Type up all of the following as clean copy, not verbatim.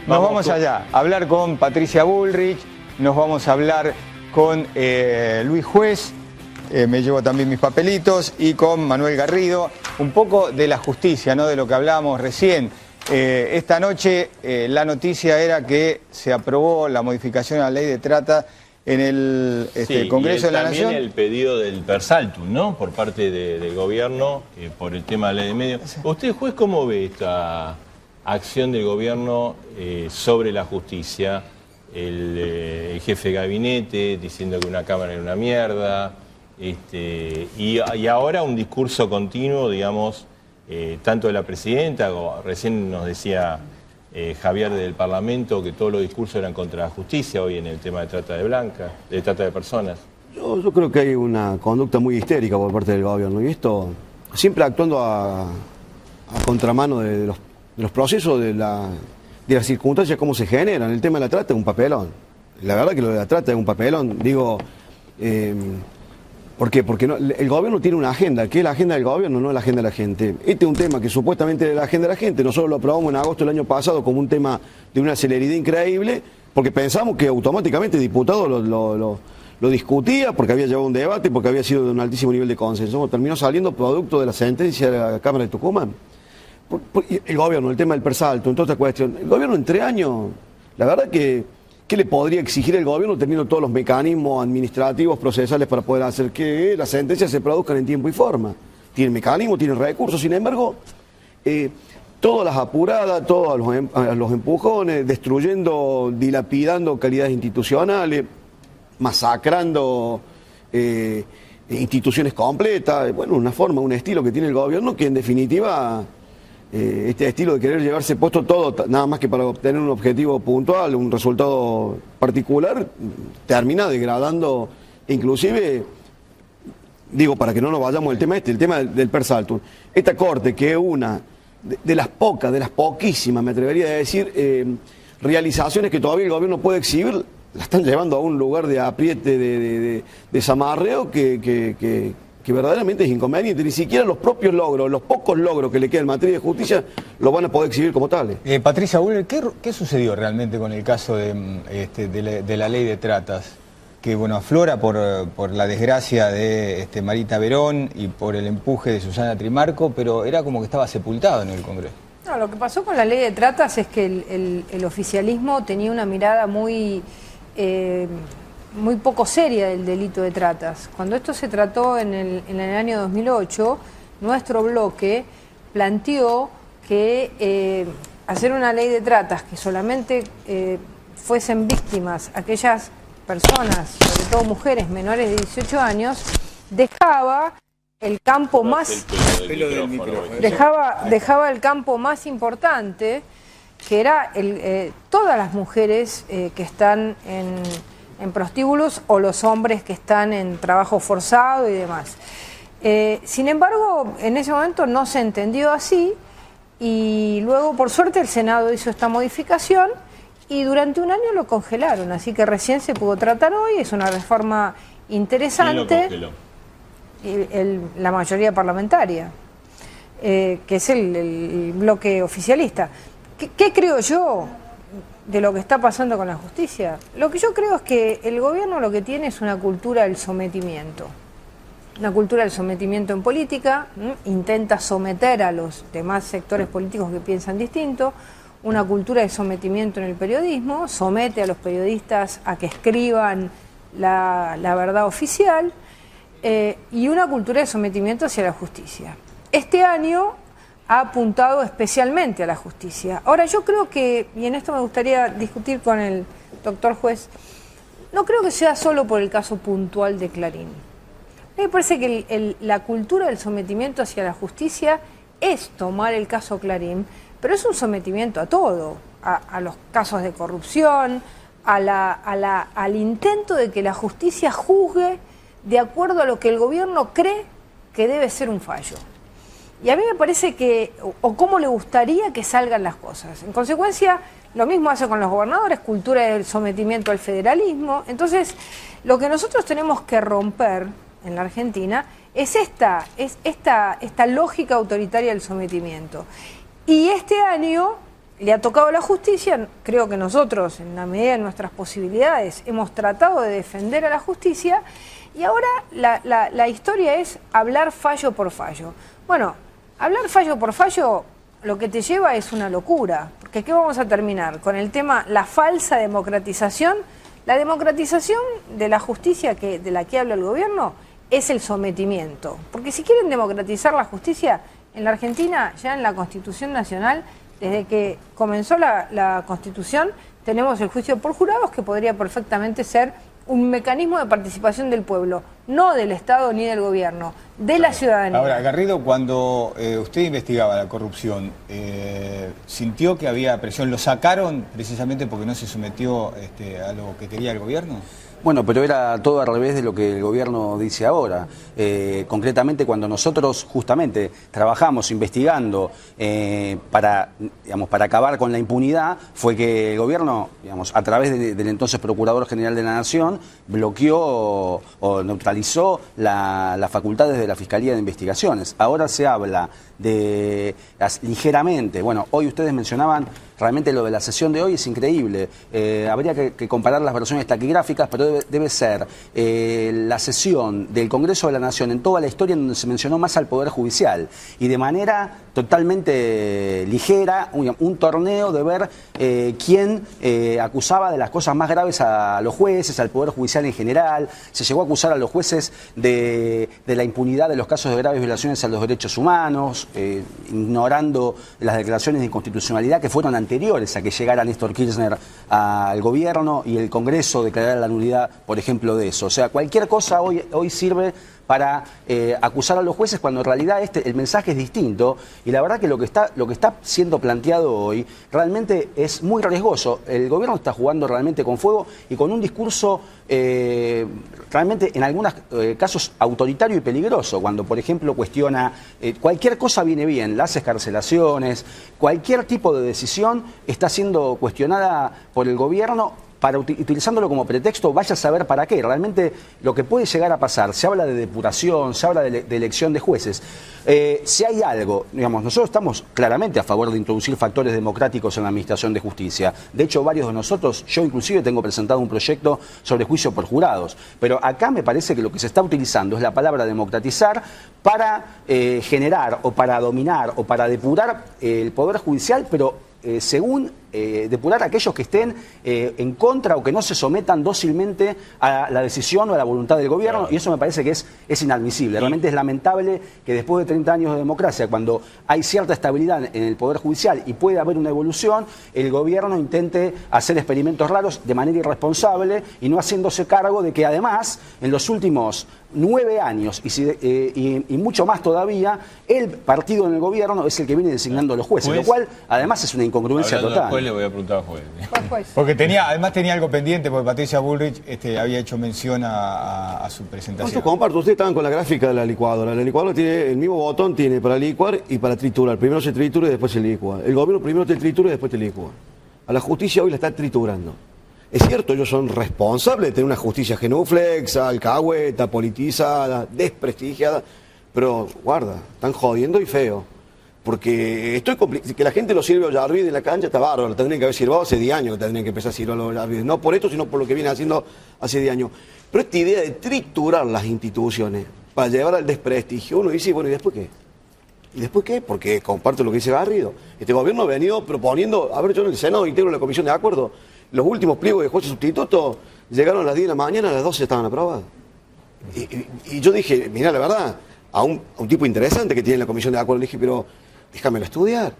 Nos vamos allá a hablar con Patricia Bullrich, nos vamos a hablar con Luis Juez, me llevo también mis papelitos, y con Manuel Garrido, un poco de la justicia, ¿no? De lo que hablábamos recién. Esta noche la noticia era que se aprobó la modificación a la ley de trata en el Congreso de la Nación. También el pedido del Persaltum, ¿no? Por parte del gobierno, por el tema de la ley de medios. ¿Usted, juez, cómo ve esta acción del gobierno sobre la justicia? El jefe de gabinete diciendo que una cámara era una mierda, y ahora un discurso continuo, digamos, tanto de la presidenta, como recién nos decía Javier del Parlamento, que todos los discursos eran contra la justicia hoy en el tema de trata de trata de personas. Yo creo que hay una conducta muy histérica por parte del gobierno, y esto siempre actuando a contramano de los procesos, de las circunstancias, cómo se generan. El tema de la trata es un papelón. La verdad que lo de la trata es un papelón. Digo, ¿por qué? Porque el gobierno tiene una agenda, que es la agenda del gobierno, no la agenda de la gente. Este es un tema que supuestamente es la agenda de la gente. Nosotros lo aprobamos en agosto del año pasado como un tema de una celeridad increíble, porque pensamos que automáticamente el diputado lo discutía, porque había llevado un debate, porque había sido de un altísimo nivel de consenso. Terminó saliendo producto de la sentencia de la Cámara de Tucumán. El gobierno, el tema del Persaltum, toda esta cuestión. El gobierno en 3 años, la verdad que, ¿qué le podría exigir el gobierno teniendo todos los mecanismos administrativos, procesales para poder hacer que las sentencias se produzcan en tiempo y forma? Tiene mecanismos, tiene recursos, sin embargo, todas las apuradas, todos los empujones, destruyendo, dilapidando calidades institucionales, masacrando instituciones completas. Bueno, una forma, un estilo que tiene el gobierno que en definitiva... este estilo de querer llevarse puesto todo, nada más que para obtener un objetivo puntual, un resultado particular, termina degradando, inclusive, digo, para que no nos vayamos del tema el tema del Persaltum. Esta corte, que es una de las pocas, de las poquísimas, me atrevería a decir, realizaciones que todavía el gobierno puede exhibir, la están llevando a un lugar de apriete, de zamarreo que verdaderamente es inconveniente. Ni siquiera los propios logros, los pocos logros que le quedan en materia de justicia, los van a poder exhibir como tales. Patricia Bullrich, ¿qué sucedió realmente con el caso de la ley de tratas? Que bueno, aflora por la desgracia de Marita Verón y por el empuje de Susana Trimarco, pero era como que estaba sepultado en el Congreso. No, lo que pasó con la ley de tratas es que el oficialismo tenía una mirada muy poco seria del delito de tratas. Cuando esto se trató en el año 2008, nuestro bloque planteó que hacer una ley de tratas que solamente fuesen víctimas aquellas personas, sobre todo mujeres menores de 18 años, dejaba el campo más... Dejaba el campo más importante, que era todas las mujeres que están en prostíbulos o los hombres que están en trabajo forzado y demás. Sin embargo, en ese momento no se entendió así, y luego, por suerte, el Senado hizo esta modificación y durante un año lo congelaron, así que recién se pudo tratar hoy. Es una reforma interesante. ¿Quién lo congeló? La mayoría parlamentaria, que es el bloque oficialista. ¿Qué creo yo de lo que está pasando con la justicia? Lo que yo creo es que el gobierno lo que tiene es una cultura del sometimiento. Una cultura del sometimiento en política, intenta someter a los demás sectores políticos que piensan distinto. Una cultura de sometimiento en el periodismo, somete a los periodistas a que escriban la verdad oficial, y una cultura de sometimiento hacia la justicia. Este año ha apuntado especialmente a la justicia. Ahora, yo creo que, y en esto me gustaría discutir con el doctor Juez, no creo que sea solo por el caso puntual de Clarín. A mí me parece que la cultura del sometimiento hacia la justicia es tomar el caso Clarín, pero es un sometimiento a todo, a los casos de corrupción, al intento de que la justicia juzgue de acuerdo a lo que el gobierno cree que debe ser un fallo. Y a mí me parece que, o cómo le gustaría que salgan las cosas. En consecuencia, lo mismo hace con los gobernadores, cultura del sometimiento al federalismo. Entonces, lo que nosotros tenemos que romper en la Argentina es esta lógica autoritaria del sometimiento. Y este año le ha tocado a la justicia. Creo que nosotros, en la medida de nuestras posibilidades, hemos tratado de defender a la justicia, y ahora la historia es hablar fallo por fallo. Bueno, hablar fallo por fallo lo que te lleva es una locura, porque ¿qué vamos a terminar? Con el tema, la falsa democratización. La democratización de la justicia de la que habla el gobierno es el sometimiento, porque si quieren democratizar la justicia, en la Argentina, ya en la Constitución Nacional, desde que comenzó la Constitución, tenemos el juicio por jurados, que podría perfectamente ser un mecanismo de participación del pueblo, no del Estado ni del gobierno, de la ciudadanía. Ahora, Garrido, cuando usted investigaba la corrupción, ¿sintió que había presión? ¿Lo sacaron precisamente porque no se sometió a lo que quería el gobierno? Bueno, pero era todo al revés de lo que el gobierno dice ahora. Concretamente, cuando nosotros justamente trabajamos investigando para acabar con la impunidad, fue que el gobierno, a través del entonces Procurador General de la Nación, bloqueó o neutralizó las facultades de la Fiscalía de Investigaciones. Ahora se habla de ligeramente, bueno, hoy ustedes mencionaban realmente lo de la sesión de hoy, es increíble. Habría que comparar las versiones taquigráficas, pero debe ser la sesión del Congreso de la Nación en toda la historia en donde se mencionó más al Poder Judicial, y de manera totalmente ligera, un torneo de ver quién acusaba de las cosas más graves a los jueces, al Poder Judicial en general. Se llegó a acusar a los jueces de la impunidad de los casos de graves violaciones a los derechos humanos, ignorando las declaraciones de inconstitucionalidad que fueron anteriores a que llegara Néstor Kirchner al gobierno y el Congreso declarara la nulidad, por ejemplo, de eso. O sea, cualquier cosa hoy sirve para acusar a los jueces, cuando en realidad el mensaje es distinto, y la verdad que lo que está siendo planteado hoy realmente es muy riesgoso. El gobierno está jugando realmente con fuego y con un discurso realmente en algunos casos autoritario y peligroso, cuando por ejemplo cuestiona cualquier cosa viene bien, las excarcelaciones, cualquier tipo de decisión está siendo cuestionada por el gobierno, utilizándolo como pretexto, vaya a saber para qué. Realmente lo que puede llegar a pasar, se habla de depuración, se habla de elección de jueces. Si hay algo, nosotros estamos claramente a favor de introducir factores democráticos en la administración de justicia. De hecho, varios de nosotros, yo inclusive tengo presentado un proyecto sobre juicio por jurados. Pero acá me parece que lo que se está utilizando es la palabra democratizar para generar o para dominar o para depurar el Poder Judicial, pero según depurar a aquellos que estén en contra o que no se sometan dócilmente a la decisión o a la voluntad del gobierno, claro. Y eso me parece que es inadmisible. Realmente es lamentable que después de 30 años de democracia, cuando hay cierta estabilidad en el Poder Judicial y puede haber una evolución, el gobierno intente hacer experimentos raros de manera irresponsable y no haciéndose cargo de que además en los últimos 9 años y mucho más todavía, el partido en el gobierno es el que viene designando a los jueces, lo cual además es una incongruencia total. Después le voy a preguntar al juez. Porque además tenía algo pendiente, porque Patricia Bullrich había hecho mención a su presentación. Yo comparto, ustedes estaban con la gráfica de la licuadora. La licuadora tiene el mismo botón, tiene para licuar y para triturar. Primero se tritura y después se licua. El gobierno primero te tritura y después te licua. A la justicia hoy la está triturando. Es cierto, ellos son responsables de tener una justicia genuflexa, alcahueta, politizada, desprestigiada, pero guarda, están jodiendo y feo. Porque que la gente lo sirve a Ollarvide en la cancha está bárbaro, lo tendrían que haber sirvado hace 10 años que tendrían que empezar a sirver a Ollarvide. No por esto, sino por lo que viene haciendo hace 10 años. Pero esta idea de triturar las instituciones para llevar al desprestigio, uno dice, bueno, ¿y después qué? ¿Y después qué? Porque comparto lo que dice Garrido. Este gobierno ha venido proponiendo, a ver, yo en el Senado integro la comisión de acuerdo, los últimos pliegos de jueces sustitutos llegaron a las 10 de la mañana, a las 12 estaban aprobados. Y yo dije, mira, la verdad, a un tipo interesante que tiene la comisión de acuerdo, le dije, pero déjamelo estudiar.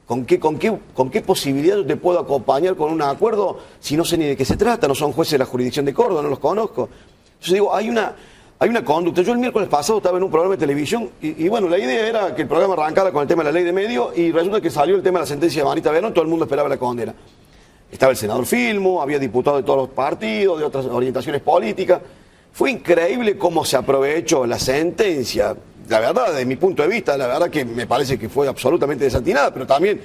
¿Con qué posibilidad yo te puedo acompañar con un acuerdo si no sé ni de qué se trata? No son jueces de la jurisdicción de Córdoba, no los conozco. Yo digo, hay una conducta. Yo el miércoles pasado estaba en un programa de televisión y bueno, la idea era que el programa arrancara con el tema de la ley de medios y resulta que salió el tema de la sentencia de Marita Verón, todo el mundo esperaba la condena. Estaba el senador Filmo, había diputados de todos los partidos, de otras orientaciones políticas. Fue increíble cómo se aprovechó la sentencia. La verdad, desde mi punto de vista, la verdad que me parece que fue absolutamente desatinada, pero también,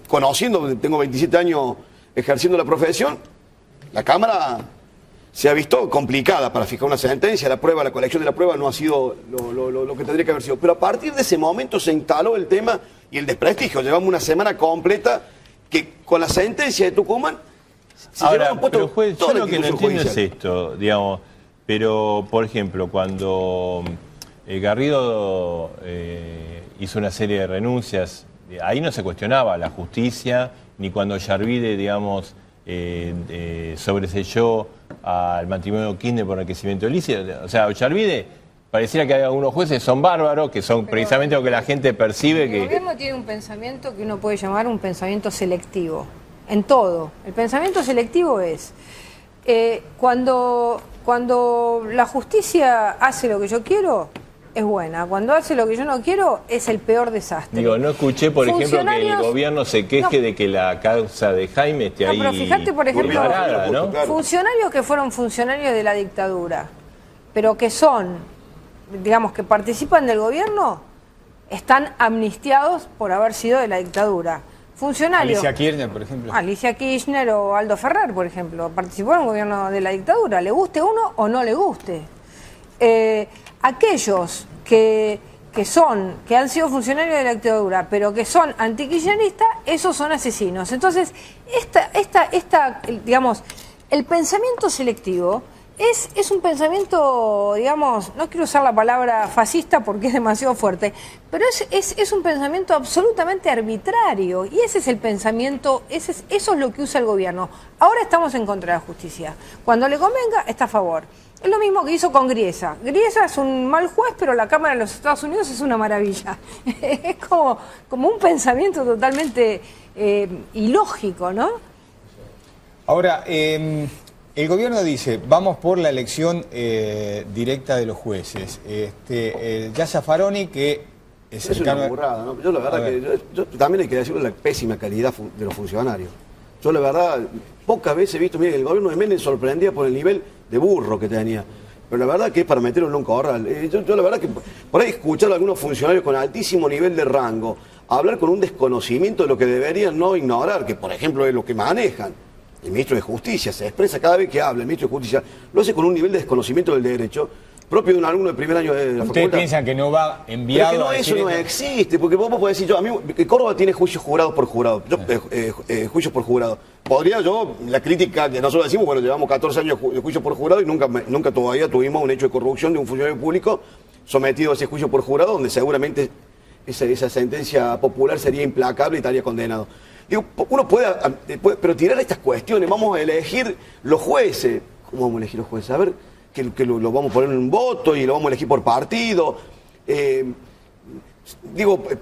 conociendo, tengo 27 años ejerciendo la profesión, la Cámara se ha visto complicada para fijar una sentencia, la colección de la prueba no ha sido lo que tendría que haber sido. Pero a partir de ese momento se instaló el tema y el desprestigio. Llevamos una semana completa que con la sentencia de Tucumán se Ahora, llevaban puesto pero juez, toda yo la lo que no institución entiendo es judicial. esto, digamos, pero por ejemplo, cuando Garrido hizo una serie de renuncias, ahí no se cuestionaba la justicia, ni cuando Yarvide, digamos, sobreselló al matrimonio Kirchner por enriquecimiento ilícito. O sea, Yarvide, pareciera que hay algunos jueces que son bárbaros, que son precisamente lo que la gente percibe El que... gobierno tiene un pensamiento que uno puede llamar un pensamiento selectivo, en todo. El pensamiento selectivo es, cuando la justicia hace lo que yo quiero, es buena. Cuando hace lo que yo no quiero, es el peor desastre. Digo, no escuché, por ejemplo, que el Funcionarios- gobierno se queje de que la causa de Jaime esté No, ahí pero fíjate, por ejemplo, parada, ¿no? Claro. funcionarios que fueron funcionarios de la dictadura, pero que son, digamos, que participan del gobierno, están amnistiados por haber sido de la dictadura. Funcionarios. Alicia Kirchner, por ejemplo. Alicia Kirchner o Aldo Ferrer, por ejemplo, participó en un gobierno de la dictadura, le guste uno o no le guste. Aquellos que han sido funcionarios de la dictadura, pero que son antikirchneristas, esos son asesinos. Entonces, digamos, el pensamiento selectivo es un pensamiento, digamos, no quiero usar la palabra fascista porque es demasiado fuerte, pero es un pensamiento absolutamente arbitrario, y ese es el pensamiento, eso es lo que usa el gobierno. Ahora estamos en contra de la justicia. Cuando le convenga, está a favor. Es lo mismo que hizo con Griesa. Griesa es un mal juez, pero la Cámara de los Estados Unidos es una maravilla. Es como un pensamiento totalmente ilógico, ¿no? Ahora, el gobierno dice, vamos por la elección directa de los jueces. Ya Zaffaroni, que es Es una burrada, ¿no? Yo la verdad que yo también hay que decirle la pésima calidad de los funcionarios. Yo la verdad, pocas veces he visto, miren, el gobierno de Menem sorprendía por el nivel de burro que tenía. Pero la verdad que es para meterlo en un corral. Yo la verdad que por ahí escuchar a algunos funcionarios con altísimo nivel de rango hablar con un desconocimiento de lo que deberían no ignorar, que por ejemplo es lo que manejan. El ministro de Justicia se expresa cada vez que habla, el ministro de Justicia lo hace con un nivel de desconocimiento del derecho propio de un alumno de primer año de la ¿Ustedes facultad. piensan que no va enviado Pero que no, a decir eso no existe, porque vos podés decir, que Córdoba tiene juicios jurados por jurado, juicios por jurado. Podría yo, la crítica que nosotros decimos, bueno, llevamos 14 años de juicio por jurado y nunca todavía tuvimos un hecho de corrupción de un funcionario público sometido a ese juicio por jurado, donde seguramente esa sentencia popular sería implacable y estaría condenado. Digo, uno puede, pero tirar estas cuestiones, vamos a elegir los jueces. ¿Cómo vamos a elegir los jueces? A ver, que lo vamos a poner en un voto y lo vamos a elegir por partido.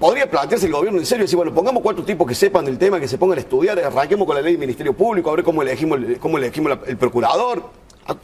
Podría plantearse el gobierno en serio y decir, bueno, pongamos 4 tipos que sepan del tema, que se pongan a estudiar, arranquemos con la ley del Ministerio Público, a ver cómo elegimos el procurador.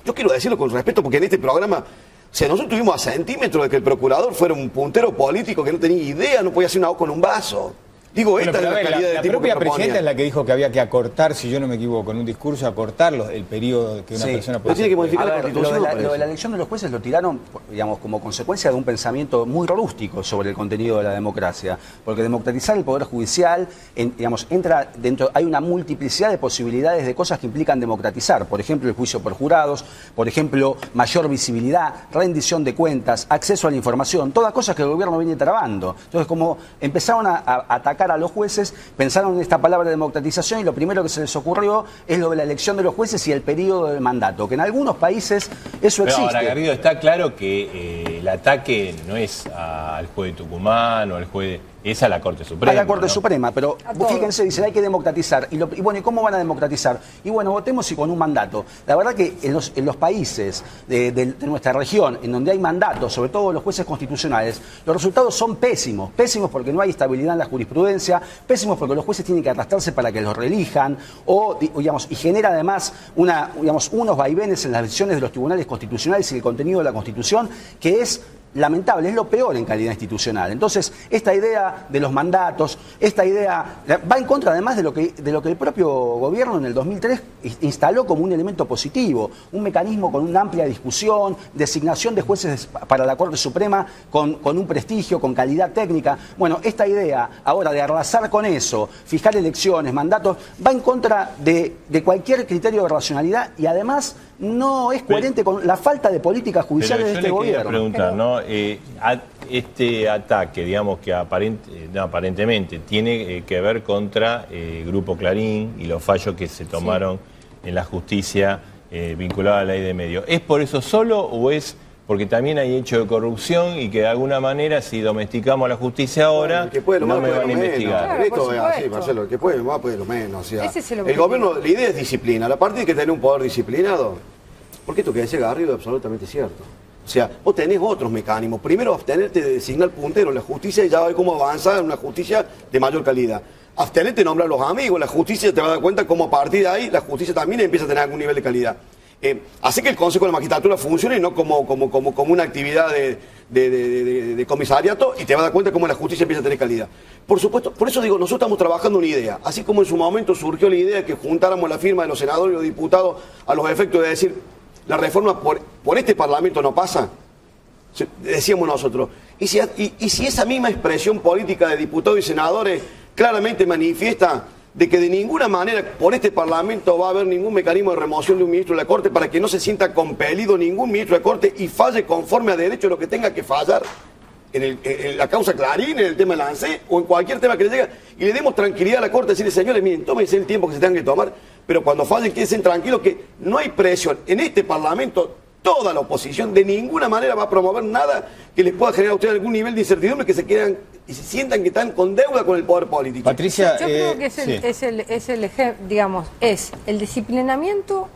Yo quiero decirlo con respeto porque en este programa, o sea, nosotros estuvimos a centímetros de que el procurador fuera un puntero político que no tenía idea, no podía hacer una O con un vaso. Digo, Bueno, esta es pero a la ver, calidad la del tipo que propia proponía. presidenta es la que dijo que había que acortar, si yo no me equivoco, en un discurso, acortar el periodo que una Sí. persona Pero puede tiene que modificar A la ver, Constitución, lo me de parece. la elección de los jueces lo tiraron, digamos, como consecuencia de un pensamiento muy rústico sobre el contenido de la democracia, porque democratizar el poder judicial, entra dentro, hay una multiplicidad de posibilidades de cosas que implican democratizar, por ejemplo, el juicio por jurados, por ejemplo, mayor visibilidad, rendición de cuentas, acceso a la información, todas cosas que el gobierno viene trabando. Entonces, como empezaron a atacar a los jueces, pensaron en esta palabra democratización y lo primero que se les ocurrió es lo de la elección de los jueces y el periodo de mandato, que en algunos países eso Pero existe. ahora, Garrido, está claro que el ataque no es al juez de Tucumán o al juez es a la Corte Suprema. A la Corte ¿no? Suprema, pero A todos. fíjense, dicen hay que democratizar. Y bueno, ¿y cómo van a democratizar? Y bueno, votemos y con un mandato. La verdad que en los países de nuestra región, en donde hay mandatos, sobre todo los jueces constitucionales, los resultados son pésimos. Pésimos porque no hay estabilidad en la jurisprudencia, pésimos porque los jueces tienen que arrastrarse para que los reelijan, y genera además unos vaivenes en las decisiones de los tribunales constitucionales y el contenido de la Constitución, que es lamentable, es lo peor en calidad institucional. Entonces, esta idea de los mandatos, esta idea va en contra además de lo que el propio gobierno en el 2003 instaló como un elemento positivo, un mecanismo con una amplia discusión, designación de jueces para la Corte Suprema con un prestigio, con calidad técnica. Bueno, esta idea ahora de arrasar con eso, fijar elecciones, mandatos, va en contra de cualquier criterio de racionalidad y además no es coherente con la falta de políticas judiciales de este Pero yo le quería gobierno. preguntar, ¿no? este ataque, digamos que aparentemente tiene que ver contra el Grupo Clarín y los fallos que se tomaron en la justicia vinculada a la ley de medios, ¿es por eso solo o es porque también hay hechos de corrupción y que de alguna manera si domesticamos la justicia ahora El que puede lo no más me puede van a lo menos. investigar? Claro, Esto por es así, supuesto. Marcelo, el que puede lo más puede lo menos. O sea, Ese es el el objetivo. gobierno, la idea es disciplina. La parte de que tener un poder disciplinado, porque esto que decía Garrido es absolutamente cierto. O sea, vos tenés otros mecanismos. Primero, abstenerte de designar puntero en la justicia y ya ves cómo avanza en una justicia de mayor calidad. Abstenerte de nombrar a los amigos, la justicia te va a dar cuenta cómo a partir de ahí la justicia también empieza a tener algún nivel de calidad. Hace que el Consejo de la Magistratura funcione y no como una actividad de comisariato, y te vas a dar cuenta cómo la justicia empieza a tener calidad. Por supuesto, por eso digo, nosotros estamos trabajando una idea. Así como en su momento surgió la idea de que juntáramos la firma de los senadores y los diputados a los efectos de decir, la reforma por este Parlamento no pasa, decíamos nosotros. Y si esa misma expresión política de diputados y senadores claramente manifiesta de que de ninguna manera por este Parlamento va a haber ningún mecanismo de remoción de un ministro de la Corte para que no se sienta compelido ningún ministro de la Corte y falle conforme a derecho lo que tenga que fallar en la causa Clarín, en el tema del ANSES o en cualquier tema que le llegue, y le demos tranquilidad a la Corte, decirle, señores, miren, tómense el tiempo que se tengan que tomar, pero cuando fallen quédense tranquilos que no hay presión. En este Parlamento toda la oposición de ninguna manera va a promover nada que les pueda generar a ustedes algún nivel de incertidumbre, que se quieran y se sientan que están con deuda con el poder político. Patricia, Yo creo que es el ejemplo, digamos, es el disciplinamiento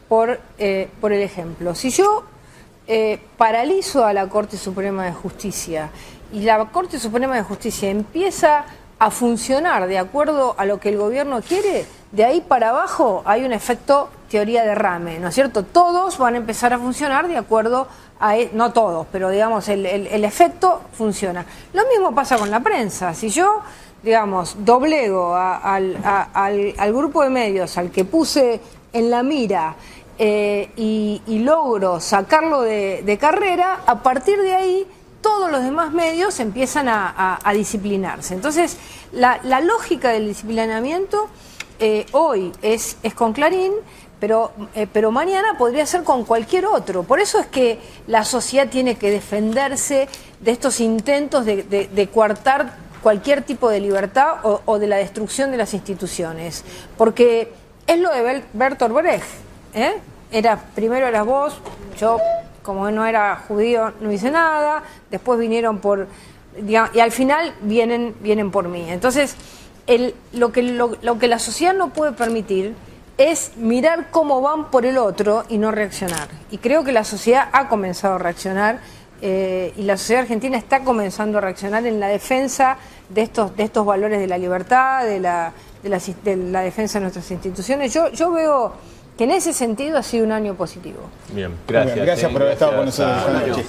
por el ejemplo. Si yo paralizo a la Corte Suprema de Justicia y la Corte Suprema de Justicia empieza a funcionar de acuerdo a lo que el gobierno quiere, de ahí para abajo hay un efecto teoría derrame, ¿no es cierto? Todos van a empezar a funcionar de acuerdo a... No todos, pero digamos, el efecto funciona. Lo mismo pasa con la prensa. Si yo, digamos, doblego al grupo de medios, al que puse en la mira, y logro sacarlo de carrera, a partir de ahí todos los demás medios empiezan a disciplinarse. Entonces, la lógica del disciplinamiento hoy es con Clarín, pero mañana podría ser con cualquier otro. Por eso es que la sociedad tiene que defenderse de estos intentos de coartar cualquier tipo de libertad o de la destrucción de las instituciones. Porque es lo de Bertolt Brecht, primero eras vos, yo como no era judío no hice nada, después vinieron y al final vienen por mí. Entonces, lo que la sociedad no puede permitir es mirar cómo van por el otro y no reaccionar. Y creo que la sociedad ha comenzado a reaccionar, y la sociedad argentina está comenzando a reaccionar en la defensa de estos valores de la libertad, de la defensa de nuestras instituciones. Yo veo que en ese sentido ha sido un año positivo. Bien, gracias. Gracias por haber estado con nosotros. Hasta- Buenas noches.